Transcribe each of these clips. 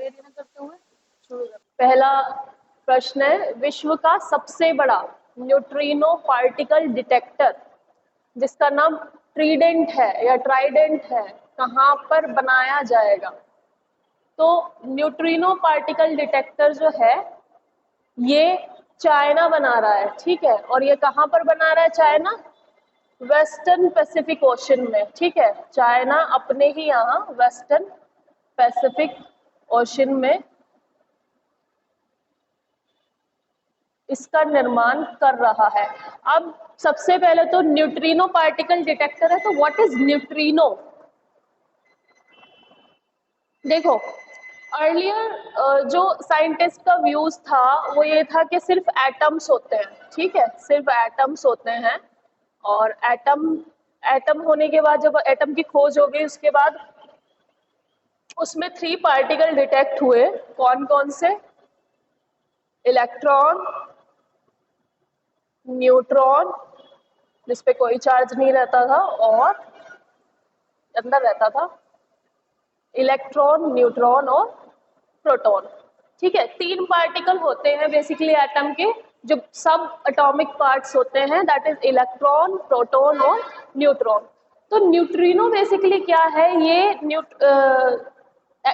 देरी न करते हुए शुरू कर। पहला प्रश्न है, विश्व का सबसे बड़ा न्यूट्रिनो पार्टिकल डिटेक्टर जिसका नाम ट्रीडेंट है या ट्राइडेंट है, कहाँ पर बनाया जाएगा? तो न्यूट्रिनो पार्टिकल डिटेक्टर जो है ये चाइना बना रहा है, ठीक है। और ये कहाँ पर बना रहा है चाइना? वेस्टर्न पैसिफिक ओशन में, ठीक है। चाइना अपने ही यहाँ वेस्टर्न पैसिफिक ओशन में इसका निर्माण कर रहा है। अब सबसे पहले तो न्यूट्रिनो पार्टिकल डिटेक्टर है, तो व्हाट इज न्यूट्रिनो? देखो, अर्लियर जो साइंटिस्ट का व्यूज था वो ये था कि सिर्फ एटम्स होते हैं, ठीक है, सिर्फ एटम्स होते हैं। और एटम होने के बाद जब एटम की खोज हो गई उसके बाद उसमें 3 पार्टिकल डिटेक्ट हुए। कौन कौन से? इलेक्ट्रॉन, न्यूट्रॉन जिसपे कोई चार्ज नहीं रहता था और अंदर रहता था, इलेक्ट्रॉन, न्यूट्रॉन और प्रोटॉन, ठीक है। 3 पार्टिकल होते हैं बेसिकली एटम के, जो सब एटॉमिक पार्ट्स होते हैं, दैट इज इलेक्ट्रॉन, प्रोटॉन और न्यूट्रॉन। तो न्यूट्रिनो बेसिकली क्या है? ये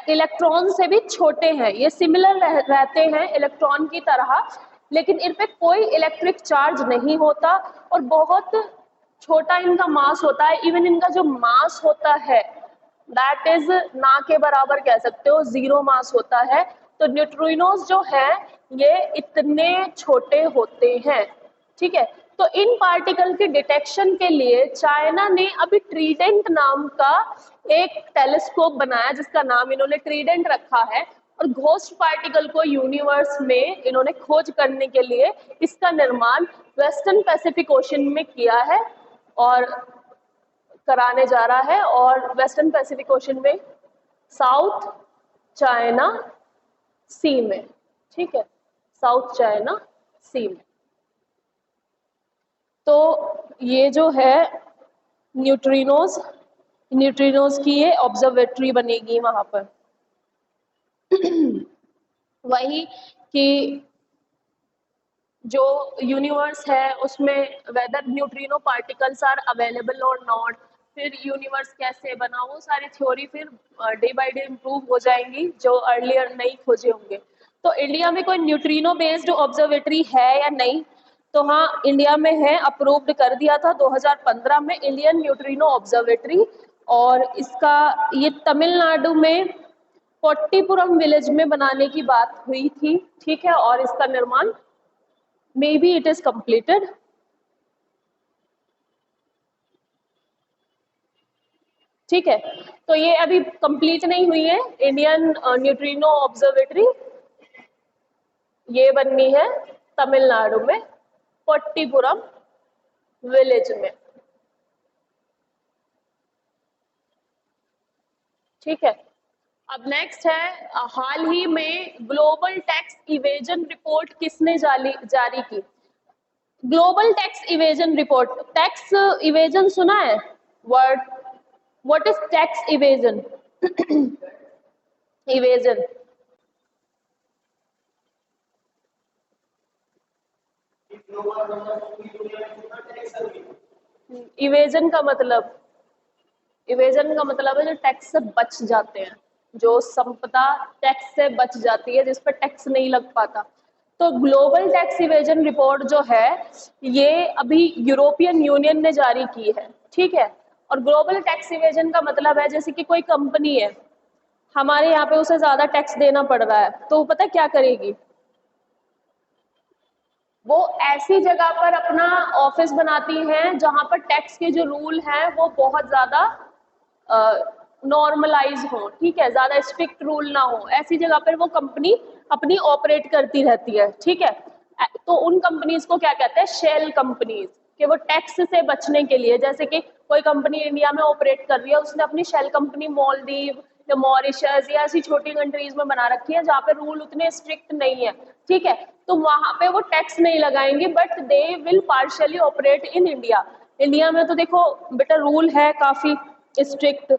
इलेक्ट्रॉन से भी छोटे हैं, ये सिमिलर रहते हैं इलेक्ट्रॉन की तरह, लेकिन इन पे कोई इलेक्ट्रिक चार्ज नहीं होता और बहुत छोटा इनका मास होता है। इवन इनका जो मास होता है दैट इज ना के बराबर कह सकते हो, 0 मास होता है। तो न्यूट्रिनोज जो है ये इतने छोटे होते हैं, ठीक है। तो इन पार्टिकल के डिटेक्शन के लिए चाइना ने अभी ट्रीडेंट नाम का एक टेलीस्कोप बनाया जिसका नाम इन्होंने ट्रीडेंट रखा है। और घोस्ट पार्टिकल को यूनिवर्स में इन्होंने खोज करने के लिए इसका निर्माण वेस्टर्न पैसिफिक ओशन में किया है और कराने जा रहा है। और वेस्टर्न पैसिफिक ओशन में साउथ चाइना सी में, ठीक है, साउथ चाइना सी में। तो ये जो है न्यूट्रिनोज की ये ऑब्जर्वेटरी बनेगी वहां पर। वही कि जो यूनिवर्स है उसमें whether neutrino particles are available और नॉट, फिर यूनिवर्स कैसे बना, वो सारी थ्योरी फिर डे बाय डे इम्प्रूव हो जाएंगी जो अर्लियर नहीं खोजे होंगे। तो इंडिया में कोई न्यूट्रिनो बेस्ड ऑब्जर्वेटरी है या नहीं? तो हाँ, इंडिया में है, अप्रूव्ड कर दिया था 2015 में इंडियन न्यूट्रिनो ऑब्जर्वेटरी। और इसका ये तमिलनाडु में पट्टीपुरम विलेज में बनाने की बात हुई थी, ठीक है। और इसका निर्माण maybe it is completed, ठीक है। तो ये अभी कंप्लीट नहीं हुई है इंडियन न्यूट्रिनो ऑब्जर्वेटरी, ये बननी है तमिलनाडु में पट्टीपुरम विलेज में, ठीक है। अब नेक्स्ट है, हाल ही में ग्लोबल टैक्स इवेजन रिपोर्ट किसने जारी की? Global tax evasion report, tax evasion सुना है word? What is tax evasion? Evasion, evasion का मतलब, इवेजन का मतलब है जो टैक्स से बच जाते हैं, जो संपदा टैक्स से बच जाती है, जिस पर टैक्स नहीं लग पाता। तो ग्लोबल टैक्स इवेजन रिपोर्ट जो है ये अभी यूरोपियन यूनियन ने जारी की है, ठीक है। और ग्लोबल टैक्स इवेजन का मतलब है जैसे कि कोई कंपनी है, हमारे यहाँ पे उसे ज्यादा टैक्स देना पड़ रहा है, तो पता है क्या करेगी? वो ऐसी जगह पर अपना ऑफिस बनाती हैं जहां पर टैक्स के जो रूल हैं वो बहुत ज्यादा नॉर्मलाइज हो, ठीक है, ज्यादा स्ट्रिक्ट रूल ना हो, ऐसी जगह पर वो कंपनी अपनी ऑपरेट करती रहती है, ठीक है। तो उन कंपनीज को क्या कहते हैं? शेल कंपनीज, कि वो टैक्स से बचने के लिए, जैसे कि कोई कंपनी इंडिया में ऑपरेट कर रही है, उसने अपनी शेल कंपनी मालदीव या मॉरिशस या ऐसी छोटी कंट्रीज में बना रखी है जहाँ पे रूल उतने स्ट्रिक्ट नहीं है, ठीक है। तो वहां पे वो टैक्स नहीं लगाएंगे, but they will partially operate in India. India में तो देखो बेटा रूल है काफी स्ट्रिक्ट,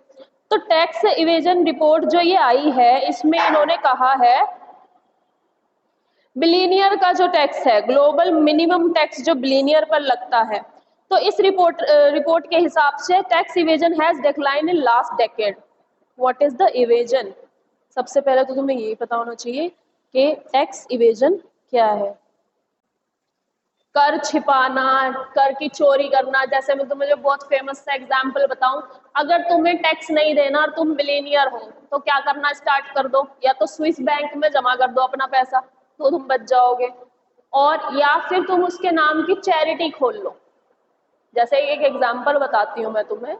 तो टैक्स इवेजन रिपोर्ट जो ये आई है, इसमें इन्होंने कहा है बिलियनियर का जो टैक्स है, ग्लोबल मिनिमम टैक्स जो बिलियनियर पर लगता है, तो इस रिपोर्ट के हिसाब से tax evasion has decline in last decade. What is the evasion? सबसे पहले तो तुम्हें यही पता होना चाहिए कि टैक्स इवेजन क्या है। कर छिपाना, कर की चोरी करना। जैसे मैं तुम्हें जो बहुत फेमस सा एग्जांपल बताऊं, अगर तुम्हें टैक्स नहीं देना और तुम बिलियनियर हो तो क्या करना स्टार्ट कर दो, या तो स्विस बैंक में जमा कर दो अपना पैसा तो तुम बच जाओगे, और या फिर तुम उसके नाम की चैरिटी खोल लो। जैसे एक एग्जांपल बताती हूँ मैं तुम्हें,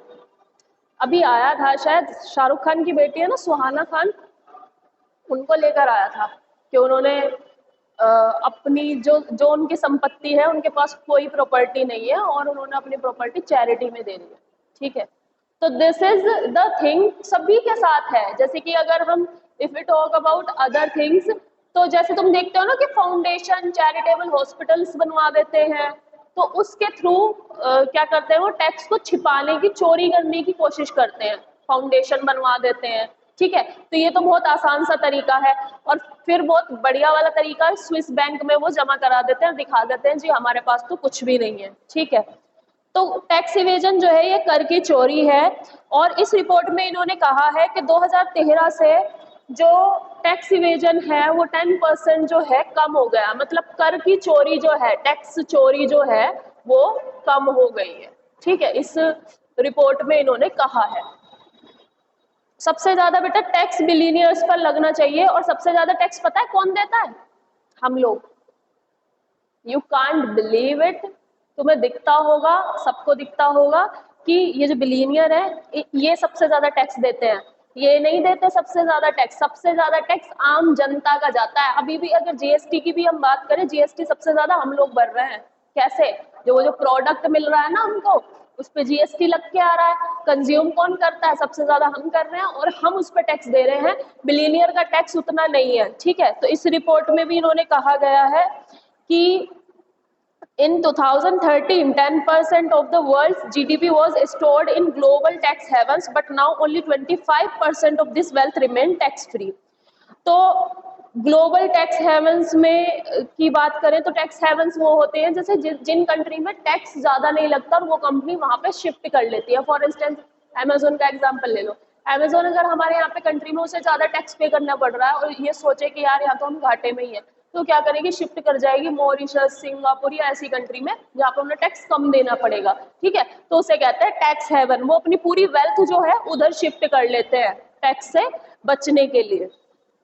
अभी आया था शायद शाहरुख खान की बेटी है ना सुहाना खान, उनको लेकर आया था कि उन्होंने अपनी जो उनकी संपत्ति है, उनके पास कोई प्रॉपर्टी नहीं है और उन्होंने अपनी प्रॉपर्टी चैरिटी में दे दी है, ठीक है। तो दिस इज द थिंग सभी के साथ है। जैसे कि अगर हम if we talk about other things, तो जैसे तुम देखते हो ना कि फाउंडेशन चैरिटेबल हॉस्पिटल्स बनवा देते हैं, तो उसके थ्रू क्या करते हैं, वो टैक्स को छिपाने की, चोरी करने की कोशिश करते हैं, फाउंडेशन बनवा देते हैं, ठीक है। तो ये तो बहुत आसान सा तरीका है। और फिर बहुत बढ़िया वाला तरीका है, स्विस बैंक में वो जमा करा देते हैं, दिखा देते हैं जी हमारे पास तो कुछ भी नहीं है, ठीक है। तो टैक्स इवेजन जो है ये कर की चोरी है। और इस रिपोर्ट में इन्होंने कहा है कि 2013 से जो टैक्स इवेजन है वो 10% जो है कम हो गया, मतलब कर की चोरी जो है, टैक्स चोरी जो है वो कम हो गई है, ठीक है, इस रिपोर्ट में इन्होंने कहा है। सबसे ज्यादा बेटा टैक्स बिलियनियर्स पर लगना चाहिए, और सबसे ज्यादा टैक्स पता है कौन देता है? हम लोग। You can't believe it. तुम्हें दिखता होगा, सबको दिखता होगा कि ये जो बिलियनियर है ये सबसे ज्यादा टैक्स देते हैं। ये नहीं देते सबसे ज्यादा टैक्स, सबसे ज्यादा टैक्स आम जनता का जाता है। अभी भी अगर जीएसटी की भी हम बात करें, जीएसटी सबसे ज्यादा हम लोग भर रहे हैं। कैसे? वो जो प्रोडक्ट मिल रहा है ना हमको, उस पर जीएसटी लग के आ रहा है। कंज्यूम कौन करता है? सबसे ज्यादा हम कर रहे हैं, और हम उस पर टैक्स दे रहे हैं। बिलियनियर का टैक्स उतना नहीं है, ठीक है। तो इस रिपोर्ट में भी इन्होंने कहा गया है कि in 2013, 10% of the world's GDP was stored in global tax havens, but now only 25% of this wealth remain tax free. तो ग्लोबल टैक्स हेवंस में की बात करें तो टैक्स हेवंस वो होते हैं जैसे जिन कंट्री में टैक्स ज्यादा नहीं लगता और वो कंपनी वहां पे शिफ्ट कर लेती है। फॉर इंस्टेंस अमेजोन का एग्जांपल ले लो। अमेजोन अगर हमारे यहाँ पे कंट्री में उसे ज्यादा टैक्स पे करना पड़ रहा है और ये सोचे कि यार यहाँ तो हम घाटे में ही है, तो क्या करेगी? शिफ्ट कर जाएगी मॉरिशस, सिंगापुर या ऐसी कंट्री में जहाँ पे उन्हें टैक्स कम देना पड़ेगा, ठीक है। तो उसे कहते हैं टैक्स हेवन। वो अपनी पूरी वेल्थ जो है उधर शिफ्ट कर लेते हैं टैक्स से बचने के लिए,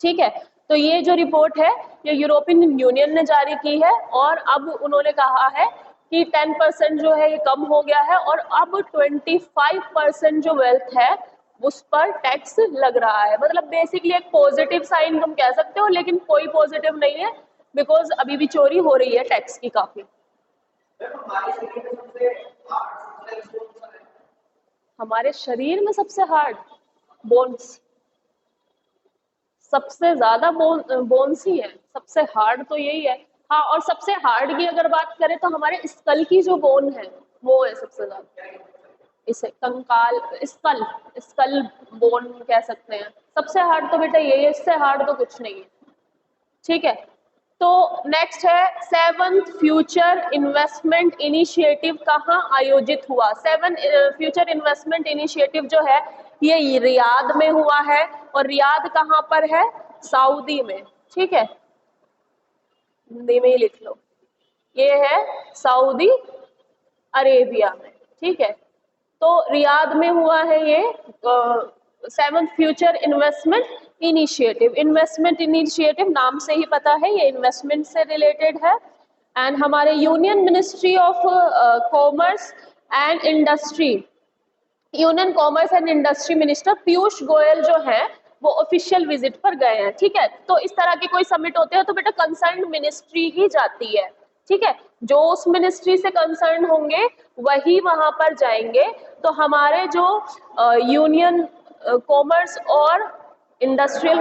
ठीक है। तो ये जो रिपोर्ट है ये यूरोपियन यूनियन ने जारी की है, और अब उन्होंने कहा है कि 10% जो है ये कम हो गया है, और अब 25% जो वेल्थ है उस पर टैक्स लग रहा है। मतलब बेसिकली एक पॉजिटिव साइन तुम कह सकते हो, लेकिन कोई पॉजिटिव नहीं है, बिकॉज अभी भी चोरी हो रही है टैक्स की काफी। हमारे शरीर में सबसे हार्ड बोन्स, सबसे ज्यादा बोन्स ही है, सबसे हार्ड तो यही है। हाँ, और सबसे हार्ड की अगर बात करें तो हमारे स्कल की जो बोन है वो है सबसे ज्यादा, इसे कंकाल, स्कल, स्कल बोन कह सकते हैं। सबसे हार्ड तो बेटा यही है, इससे हार्ड तो कुछ नहीं है, ठीक है। तो नेक्स्ट है 7th फ्यूचर इन्वेस्टमेंट इनिशिएटिव कहाँ आयोजित हुआ? 7th फ्यूचर इन्वेस्टमेंट इनिशिएटिव जो है ये रियाद में हुआ है, और रियाद कहाँ पर है? सऊदी में, ठीक है। हिंदी में ही लिख लो, ये है सऊदी अरेबिया में, ठीक है। तो रियाद में हुआ है ये 7th future investment initiative. Investment initiative नाम से ही पता है ये इन्वेस्टमेंट से रिलेटेड है। एंड हमारे union ministry of commerce and industry, union commerce and industry minister Piyush Goyal जो है वो ऑफिशियल विजिट पर गए हैं, ठीक है। तो इस तरह के कोई समिट होते हैं तो बेटा कंसर्न मिनिस्ट्री ही जाती है, ठीक है। जो उस मिनिस्ट्री से कंसर्न होंगे वही वहां पर जाएंगे। तो हमारे जो यूनियन कॉमर्स और इंडस्ट्रियल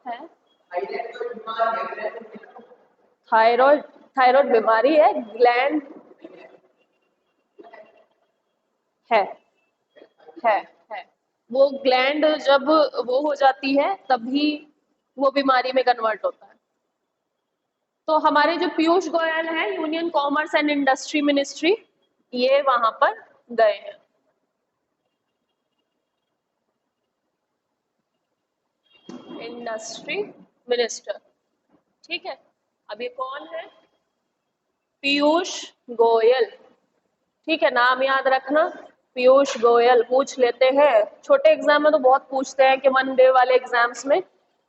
है, थायराइड, थायराइड बीमारी है, ग्लैंड है है है वो ग्लैंड जब वो हो जाती है तभी वो बीमारी में कन्वर्ट होता है। तो हमारे जो पीयूष गोयल हैं, union commerce and industry ministry, ये वहां पर गए हैं। इंडस्ट्री मिनिस्टर, ठीक है। अब ये कौन है? पीयूष गोयल, ठीक है, नाम याद रखना, पीयूष गोयल। पूछ लेते हैं, छोटे एग्जाम में तो बहुत पूछते हैं कि वन डे वाले एग्जाम्स में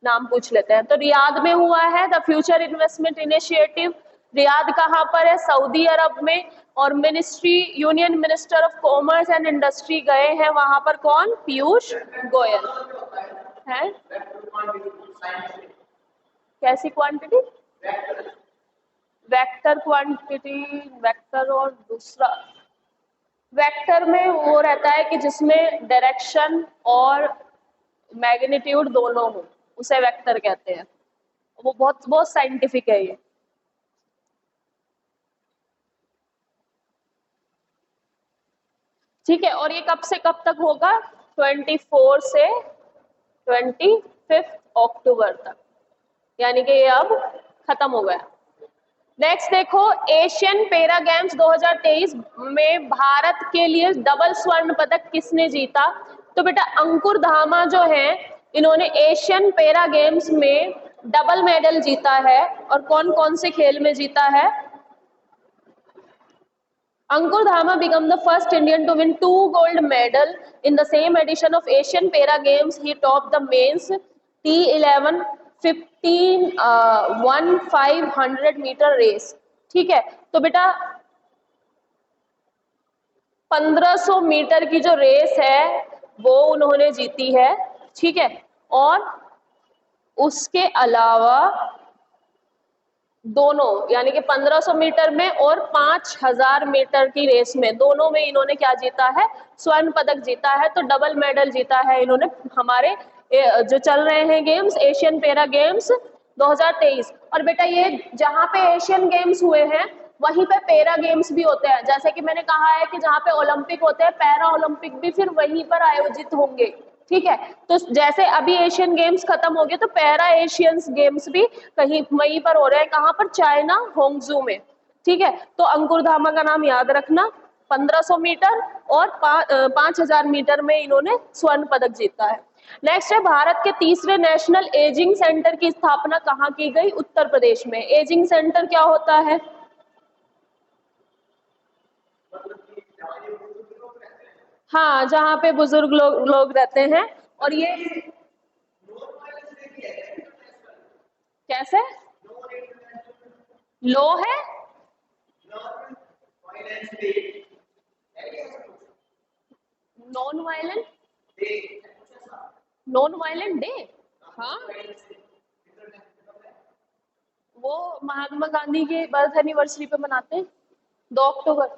नाम पूछ लेते हैं। तो रियाद में हुआ है the future investment initiative. Riyadh कहाँ पर है? सऊदी अरब में। और ministry, union minister of commerce and industry गए हैं वहां पर, कौन? पीयूष गोयल है। कैसी क्वांटिटी? वेक्टर क्वांटिटी, वेक्टर और दूसरा वेक्टर में वो रहता है कि जिसमें डायरेक्शन और मैग्नीट्यूड दोनों हो, उसे वेक्टर कहते हैं। वो बहुत बहुत साइंटिफिक है ये। ठीक है, और ये कब से कब तक होगा? 24 से 25 अक्टूबर तक, यानी कि ये अब खत्म हो गया। नेक्स्ट देखो, एशियन पैरा गेम्स 2023 में भारत के लिए डबल स्वर्ण पदक किसने जीता? तो बेटा अंकुर धामा जो है, इन्होंने एशियन पैरा गेम्स में डबल मेडल जीता है। और कौन कौन से खेल में जीता है? Ankur Dhama became the first Indian to win 2 gold medal in the same edition of Asian Para Games. He topped the men's T11 15 500 metre race. ठीक है, तो बेटा 1500 मीटर की जो रेस है वो उन्होंने जीती है। ठीक है, और उसके अलावा दोनों, यानी कि 1500 मीटर में और 5000 मीटर की रेस में, दोनों में इन्होंने क्या जीता है? स्वर्ण पदक जीता है। तो डबल मेडल जीता है इन्होंने हमारे जो चल रहे हैं गेम्स, एशियन पैरा गेम्स 2023। और बेटा ये जहाँ पे एशियन गेम्स हुए हैं वहीं पे पैरा गेम्स भी होते हैं। जैसे कि मैंने कहा है कि जहाँ पे ओलंपिक होते हैं, पैरा ओलंपिक भी फिर वहीं पर आयोजित होंगे। ठीक है, तो जैसे अभी एशियन गेम्स खत्म हो गए तो पैरा एशियंस गेम्स भी कहीं वहीं पर हो रहे हैं। कहाँ पर? चाइना, होंगजू में। ठीक है, तो अंकुर धामा का नाम याद रखना। 1500 मीटर और 5000 मीटर में इन्होंने स्वर्ण पदक जीता है। नेक्स्ट है, भारत के तीसरे नेशनल एजिंग सेंटर की स्थापना कहाँ की गई? उत्तर प्रदेश में। एजिंग सेंटर क्या होता है? हाँ, जहाँ पे बुजुर्ग लोग रहते हैं। और ये कैसे लो है? Non violent, non violent day. हाँ, वो महात्मा गांधी के बर्थ एनिवर्सरी पे मनाते हैं 2 अक्टूबर।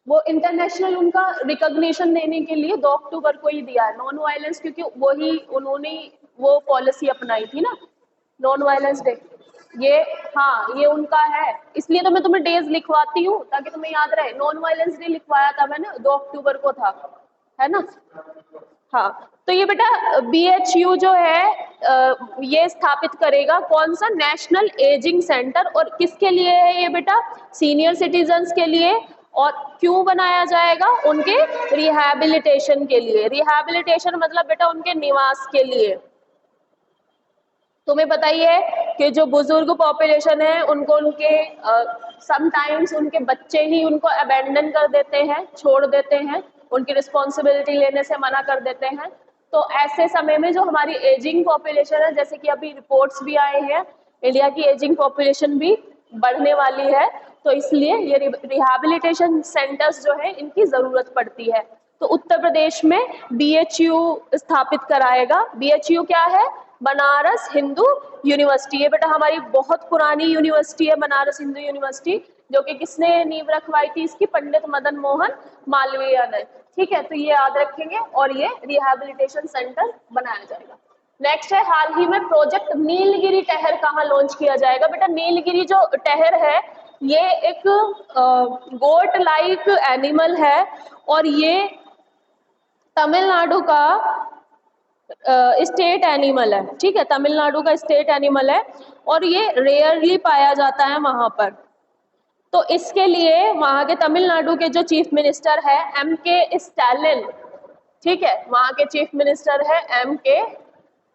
वो इंटरनेशनल उनका रिकॉग्निशन देने के लिए 2 अक्टूबर को ही दिया है नॉन वायलेंस, क्योंकि वही उन्होंने वो पॉलिसी अपनाई थी ना, नॉन वायलेंस डे। ये, हाँ, ये उनका है, इसलिए तो मैं तुम्हें डेज लिखवाती हूँ ताकि तुम्हें याद रहे। नॉन वायलेंस डे लिखवाया था मैंने, 2 अक्टूबर को था, है ना। हाँ, तो ये बेटा बीएचयू जो है ये स्थापित करेगा कौन सा? National ageing centre. और किसके लिए है ये बेटा? सीनियर सिटीजन्स के लिए। और क्यों बनाया जाएगा? उनके रिहैबिलिटेशन के लिए। रिहैबिलिटेशन मतलब बेटा उनके निवास के लिए। तुम्हें पता ही है कि जो बुजुर्ग पॉपुलेशन है उनको उनके समटाइम्स उनके बच्चे ही उनको अबेंडन कर देते हैं, छोड़ देते हैं, उनकी रिस्पॉन्सिबिलिटी लेने से मना कर देते हैं। तो ऐसे समय में जो हमारी एजिंग पॉपुलेशन है, जैसे कि अभी रिपोर्ट्स भी आए हैं, इंडिया की एजिंग पॉपुलेशन भी बढ़ने वाली है, तो इसलिए ये रिहैबिलिटेशन सेंटर्स जो है इनकी जरूरत पड़ती है। तो उत्तर प्रदेश में बीएचयू स्थापित कराएगा। बीएचयू क्या है? बनारस हिंदू यूनिवर्सिटी। ये बेटा हमारी बहुत पुरानी यूनिवर्सिटी है बनारस हिंदू यूनिवर्सिटी, जो कि किसने नींव रखवाई थी इसकी? पंडित मदन मोहन मालवीय ने। ठीक है, तो ये याद रखेंगे। और ये रिहैबिलिटेशन सेंटर बनाया जाएगा। नेक्स्ट है, हाल ही में प्रोजेक्ट नीलगिरी टहर कहाँ लॉन्च किया जाएगा? बेटा नीलगिरी जो टहर है ये एक गोट लाइक एनिमल है, और ये तमिलनाडु का स्टेट एनिमल है, ठीक है, तमिलनाडु का स्टेट एनिमल है और ये रेयरली पाया जाता है वहां पर। तो इसके लिए वहां के तमिलनाडु के जो चीफ मिनिस्टर है M.K. स्टालिन, ठीक है, वहां के चीफ मिनिस्टर है M.K.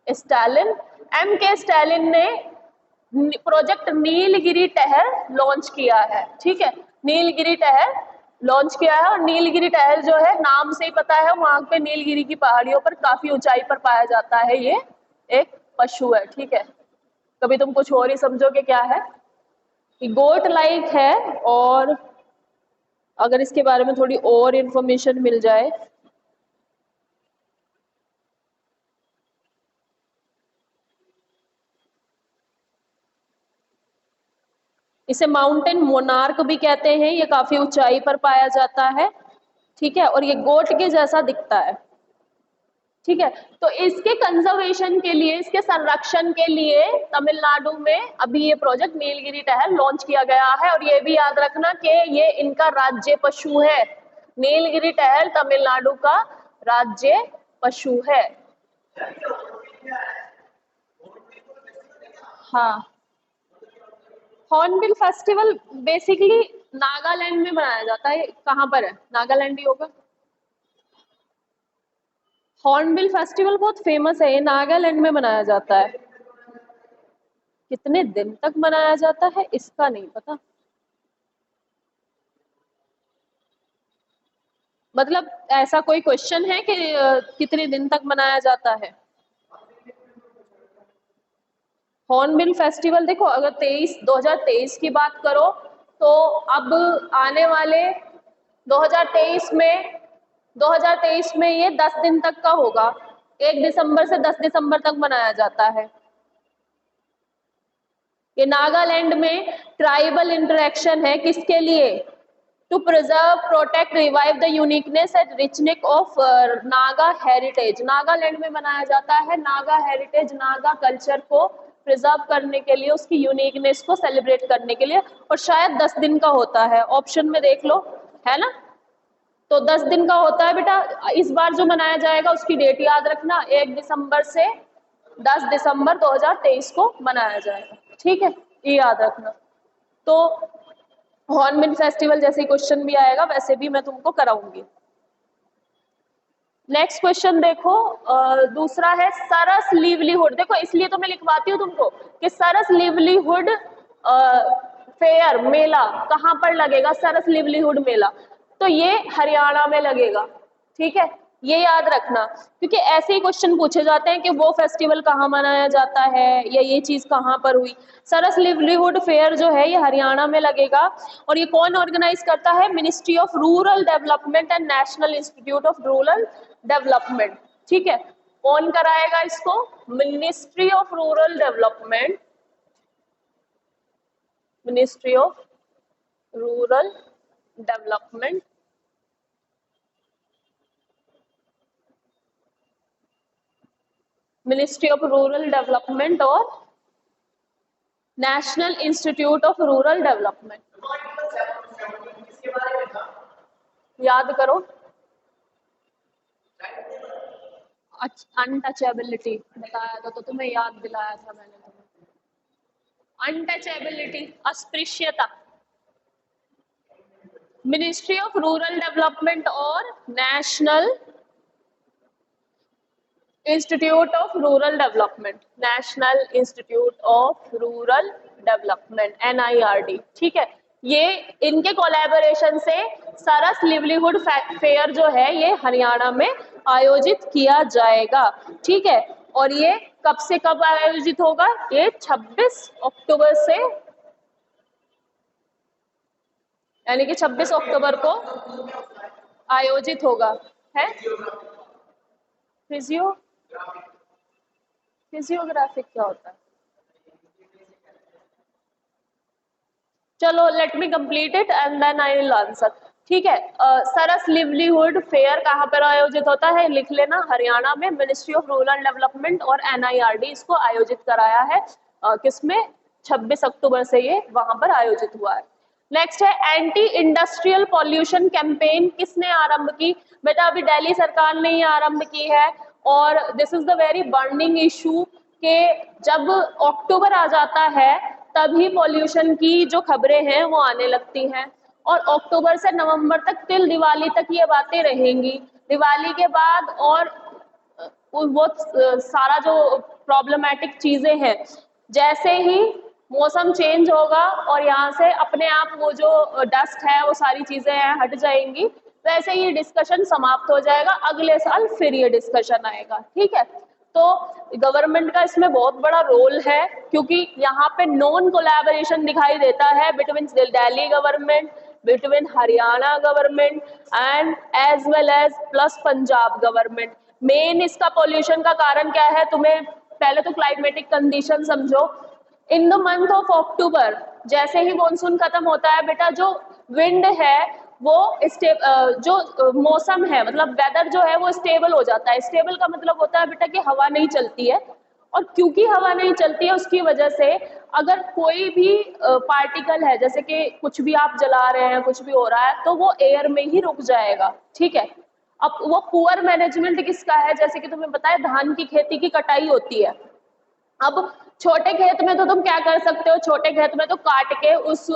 स्टालिन। M.K. स्टालिन ने प्रोजेक्ट नीलगिरी टहर लॉन्च किया है, ठीक है, नीलगिरी टहर लॉन्च किया है। और नीलगिरी टहर जो है नाम से ही पता है, वहां पे नीलगिरी की पहाड़ियों पर काफी ऊंचाई पर पाया जाता है, ये एक पशु है, ठीक है। कभी तुम कुछ और ही समझोगे क्या है, गोट लाइक है। और अगर इसके बारे में थोड़ी और इंफॉर्मेशन मिल जाए, इसे माउंटेन मोनार्क भी कहते हैं, ये काफी ऊंचाई पर पाया जाता है, ठीक है, और ये गोट के जैसा दिखता है, ठीक है। तो इसके कंजर्वेशन के लिए, इसके संरक्षण के लिए तमिलनाडु में अभी ये प्रोजेक्ट नीलगिरी टहर लॉन्च किया गया है। और ये भी याद रखना कि ये इनका राज्य पशु है, नीलगिरी टहर तमिलनाडु का राज्य पशु है। हाँ, हॉर्नबिल फेस्टिवल बेसिकली नागालैंड में मनाया जाता है। कहाँ पर है, नागालैंड ही होगा। हॉर्नबिल फेस्टिवल बहुत फेमस है, ये नागालैंड में मनाया जाता है। कितने दिन तक मनाया जाता है इसका नहीं पता, मतलब ऐसा कोई क्वेश्चन है कि कितने दिन तक मनाया जाता है। हॉर्नबिल फेस्टिवल देखो, अगर 2023 की बात करो तो अब आने वाले 2023 में 2023 में ये 10 दिन तक का होगा। 1 दिसंबर से 10 दिसंबर तक मनाया जाता है। ये नागालैंड में ट्राइबल इंटरेक्शन है, किसके लिए, to preserve protect revive the uniqueness and richness of Naga heritage. Nagaland में मनाया जाता है नागा हेरिटेज, नागा कल्चर को प्रिजर्व करने के लिए, उसकी यूनिकनेस को सेलिब्रेट करने के लिए। और शायद 10 दिन का होता है, ऑप्शन में देख लो, है ना। तो 10 दिन का होता है बेटा। इस बार जो मनाया जाएगा उसकी डेट याद रखना, 1 दिसंबर से 10 दिसंबर 2023 को मनाया जाएगा, ठीक है, ये याद रखना। तो हॉर्नबिल फेस्टिवल जैसे क्वेश्चन भी आएगा वैसे भी मैं तुमको कराऊंगी। नेक्स्ट क्वेश्चन देखो, दूसरा है सरस लिवलीहुड। देखो इसलिए तो मैं लिखवाती हूँ तुमको कि सरस लिवलीहुड फेयर, मेला कहाँ पर लगेगा, सरस लिवलीहुड मेला, तो ये हरियाणा में लगेगा, ठीक है, ये याद रखना। क्योंकि ऐसे ही क्वेश्चन पूछे जाते हैं कि वो फेस्टिवल कहाँ मनाया जाता है या ये चीज कहाँ पर हुई। सरस लिवलीहुड फेयर जो है ये हरियाणा में लगेगा। और ये कौन ऑर्गेनाइज करता है, ministry of rural development and national institute of rural development, ठीक है। कौन कराएगा इसको, ministry of rural development, ministry of rural development, ministry of rural development और national institute of rural development. याद करो, अनटचेबिलिटी बताया था तो तुम्हें याद दिलाया था मैंने तुम्हें। अनटचेबिलिटी, अस्पृश्यता, मिनिस्ट्री ऑफ रूरल डेवलपमेंट और national institute of rural development, national institute of rural development, NIRD, ठीक है। ये इनके कोलैबोरेशन से सरस लिवलीहुड फेयर जो है ये हरियाणा में आयोजित किया जाएगा, ठीक है। और ये कब से कब आयोजित होगा, ये 26 अक्टूबर से, यानी कि 26 अक्टूबर को आयोजित होगा, है। फिजियोग्राफिक क्या होता है, चलो let me complete it and then I will answer, ठीक है। सरस लिवलीहुड फेयर कहाँ पर आयोजित होता है, लिख लेना, हरियाणा में, मिनिस्ट्री ऑफ रूरल डेवलपमेंट और NIRD इसको आयोजित कराया है। किसमें, 26 अक्टूबर से ये वहां पर आयोजित हुआ है। नेक्स्ट है एंटी इंडस्ट्रियल पॉल्यूशन कैंपेन, किसने आरंभ की? बेटा अभी दिल्ली सरकार ने ही आरंभ की है, और this is the very burning issue कि जब अक्टूबर आ जाता है तभी पॉल्यूशन की जो खबरें हैं वो आने लगती हैं, और अक्टूबर से नवंबर तक टिल दिवाली तक ये बातें रहेंगी। दिवाली के बाद और वो सारा जो प्रॉब्लमेटिक चीजें हैं, जैसे ही मौसम चेंज होगा और यहाँ से अपने आप वो जो डस्ट है वो सारी चीजें हैं हट जाएंगी, वैसे ही डिस्कशन समाप्त हो जाएगा, अगले साल फिर ये डिस्कशन आएगा। ठीक है, तो गवर्नमेंट का इसमें बहुत बड़ा रोल है, क्योंकि यहाँ पे नॉन कोलैबोरेशन दिखाई देता है between Delhi government, between Haryana government and as well as plus Punjab government. Main इसका पॉल्यूशन का कारण क्या है? तुम्हें पहले तो क्लाइमेटिक कंडीशन समझो। In the month of October जैसे ही मॉनसून खत्म होता है बेटा, जो विंड है वो जो मौसम है मतलब वेदर जो है वो स्टेबल हो जाता है। स्टेबल का मतलब होता है बेटा कि हवा नहीं चलती है, और क्योंकि हवा नहीं चलती है उसकी वजह से अगर कोई भी पार्टिकल है, जैसे कि कुछ भी आप जला रहे हैं, कुछ भी हो रहा है, तो वो एयर में ही रुक जाएगा। ठीक है, अब वो पुअर मैनेजमेंट किसका है? जैसे कि तुम्हें पता है धान की खेती की कटाई होती है। अब छोटे खेत में तो तुम क्या कर सकते हो? छोटे खेत में तो काट के उस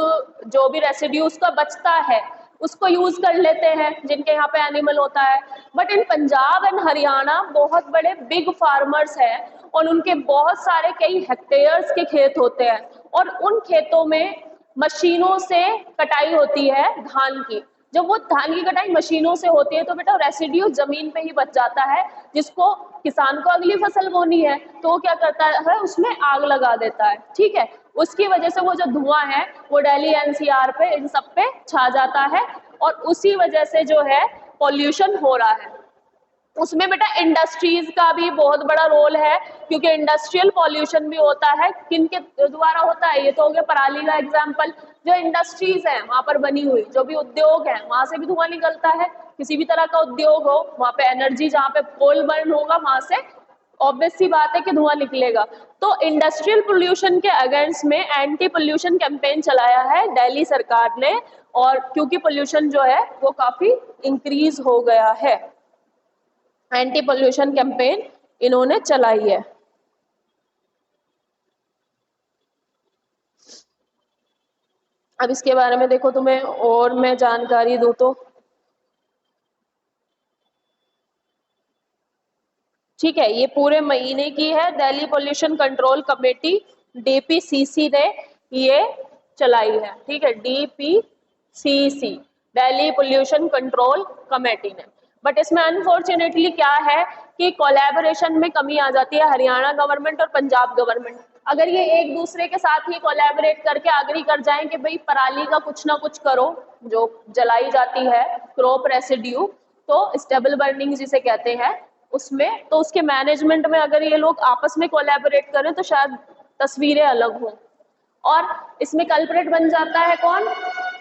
जो भी रेसिड्यू उसका बचता है उसको यूज कर लेते हैं, जिनके यहाँ पे एनिमल होता है। But in Punjab and Haryana बहुत बड़े बिग फार्मर्स हैं और उनके बहुत सारे कई हेक्टेयर्स के खेत होते हैं, और उन खेतों में मशीनों से कटाई होती है धान की। जब वो धान की कटाई मशीनों से होती है तो बेटा रेसिड्यू जमीन पे ही बच जाता है, जिसको किसान को अगली फसल बोनी है तो वो क्या करता है, उसमें आग लगा देता है। ठीक है, उसकी वजह से वो जो धुआं है वो दिल्ली एनसीआर पे इन सब पे छा जाता है, और उसी वजह से जो है पॉल्यूशन हो रहा है। उसमें बेटा इंडस्ट्रीज का भी बहुत बड़ा रोल है, क्योंकि इंडस्ट्रियल पॉल्यूशन भी होता है। किनके द्वारा होता है? ये तो हो गया पराली का एग्जाम्पल। जो इंडस्ट्रीज है वहां पर बनी हुई जो भी उद्योग है वहां से भी धुआं निकलता है। किसी भी तरह का उद्योग हो वहां पे एनर्जी, जहाँ पे कोल बर्न होगा वहां से ऑब्वियस सी बात है कि धुआं निकलेगा। तो इंडस्ट्रियल पोल्यूशन के अगेंस्ट में एंटी पोल्यूशन कैंपेन चलाया है दिल्ली सरकार ने, और क्योंकि पोल्यूशन जो है वो काफी इंक्रीज हो गया है, एंटी पोल्यूशन कैंपेन इन्होंने चलाई है। अब इसके बारे में देखो, तुम्हें और मैं जानकारी दूं तो ठीक है, ये पूरे महीने की है। Delhi pollution control committee DPCC ने ये चलाई है। ठीक है, DPCC Delhi pollution control committee ने। बट इसमें अनफॉर्चुनेटली क्या है कि कोलैबोरेशन में कमी आ जाती है हरियाणा गवर्नमेंट और पंजाब गवर्नमेंट। अगर ये एक दूसरे के साथ ही कोलैबोरेट करके एग्री कर जाएं कि भाई पराली का कुछ ना कुछ करो, जो जलाई जाती है क्रॉप रेसिड्यू, तो स्टेबल बर्निंग जिसे कहते हैं उसमें, तो उसके मैनेजमेंट में अगर ये लोग आपस में कोलैबोरेट करें तो शायद तस्वीरें अलग हों। और इसमें कल्प्रेट बन जाता है कौन?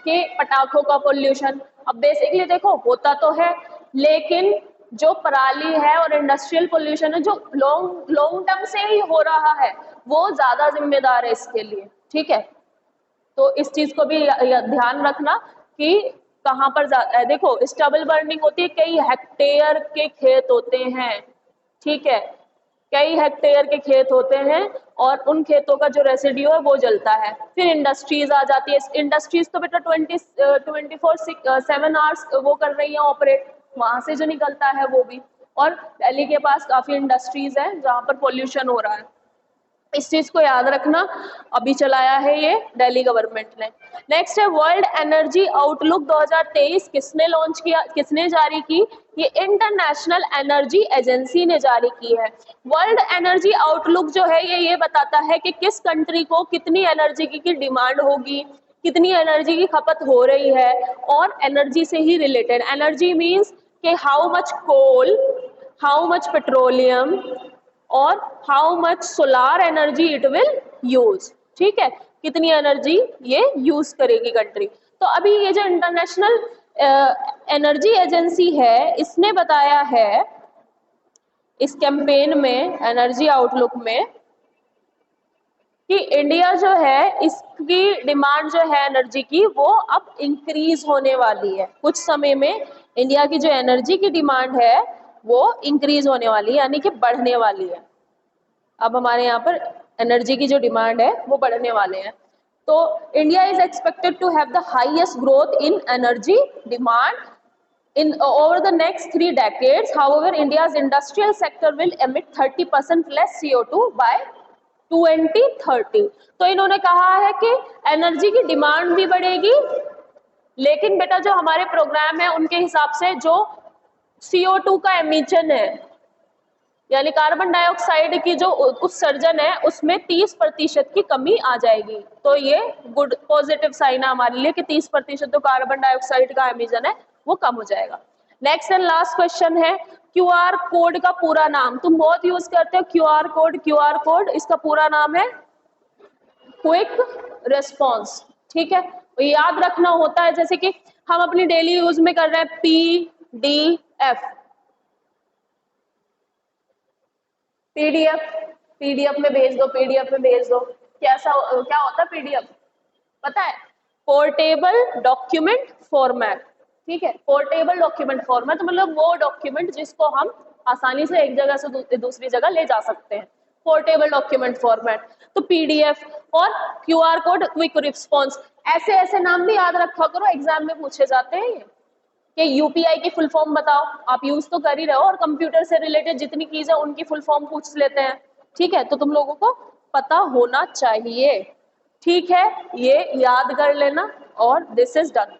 कि पटाखों का पोल्यूशन। अब बेसिकली देखो होता तो है, लेकिन जो पराली है और इंडस्ट्रियल पोल्यूशन है जो लॉन्ग टर्म से ही हो रहा है वो ज्यादा जिम्मेदार है इसके लिए। ठीक है, तो इस चीज को भी ध्यान रखना कि कहाँ पर देखो स्टबल बर्निंग होती है, कई हेक्टेयर के खेत होते हैं। ठीक है, कई हेक्टेयर के खेत होते हैं और उन खेतों का जो रेसिड्यू है वो जलता है। फिर इंडस्ट्रीज आ जाती है। इंडस्ट्रीज तो बेटा 24/7 आवर्स वो कर रही है ऑपरेट, वहां से जो निकलता है वो भी। और दिल्ली के पास काफी इंडस्ट्रीज है जहाँ पर पोल्यूशन हो रहा है, इस चीज को याद रखना। अभी चलाया है ये दिल्ली गवर्नमेंट ने। नेक्स्ट है वर्ल्ड एनर्जी आउटलुक 2023, किसने लॉन्च किया, किसने जारी की? ये इंटरनेशनल एनर्जी एजेंसी ने जारी की है। वर्ल्ड एनर्जी आउटलुक जो है ये बताता है कि किस कंट्री को कितनी एनर्जी की डिमांड होगी, कितनी एनर्जी की खपत हो रही है, और एनर्जी से ही रिलेटेड। एनर्जी मीन्स कि how much coal, how much petroleum और how much solar energy it will use. ठीक है, कितनी एनर्जी ये यूज करेगी कंट्री। तो अभी ये जो इंटरनेशनल एनर्जी एजेंसी है इसने बताया है इस कैंपेन में, एनर्जी आउटलुक में, कि इंडिया जो है इसकी डिमांड जो है एनर्जी की वो अब इंक्रीज होने वाली है। कुछ समय में इंडिया की जो एनर्जी की डिमांड है वो इंक्रीज होने वाली है, यानी कि बढ़ने वाली है। अब हमारे यहाँ पर एनर्जी की जो डिमांड है वो बढ़ने वाले हैं। तो India is expected to have the highest growth in energy demand in over the next 3 decades. However, India's industrial sector will emit 30% less CO2 by 2030. तो इन्होंने कहा है कि एनर्जी की डिमांड भी बढ़ेगी, लेकिन बेटा जो हमारे प्रोग्राम है उनके हिसाब से जो CO2 का एमिशन है, यानी कार्बन डाइऑक्साइड की जो उत्सर्जन है उसमें 30% की कमी आ जाएगी। तो ये गुड पॉजिटिव साइन है हमारे लिए कि 30% तो कार्बन डाइऑक्साइड का एमिशन है वो कम हो जाएगा। नेक्स्ट एंड लास्ट क्वेश्चन है क्यूआर कोड का पूरा नाम। तुम बहुत यूज करते हो क्यूआर कोड, इसका पूरा नाम है क्विक रिस्पॉन्स। ठीक है, तो याद रखना होता है, जैसे कि हम अपनी डेली यूज में कर रहे हैं पीडीएफ में भेज दो, क्या होता है पीडीएफ पता है? Portable document format. ठीक है, पोर्टेबल डॉक्यूमेंट फॉर्मेट मतलब वो डॉक्यूमेंट जिसको हम आसानी से एक जगह से दूसरी जगह ले जा सकते हैं, पोर्टेबल डॉक्यूमेंट फॉर्मेट। तो पीडीएफ और क्यूआर कोड, क्विक रिस्पॉन्स, ऐसे नाम भी याद रखा करो, एग्जाम में पूछे जाते हैं कि यूपीआई की फुल फॉर्म बताओ। आप यूज तो कर ही रहे हो और कंप्यूटर से रिलेटेड जितनी चीज है उनकी फुल फॉर्म पूछ लेते हैं। ठीक है, तो तुम लोगों को पता होना चाहिए। ठीक है, ये याद कर लेना और दिस इज डन।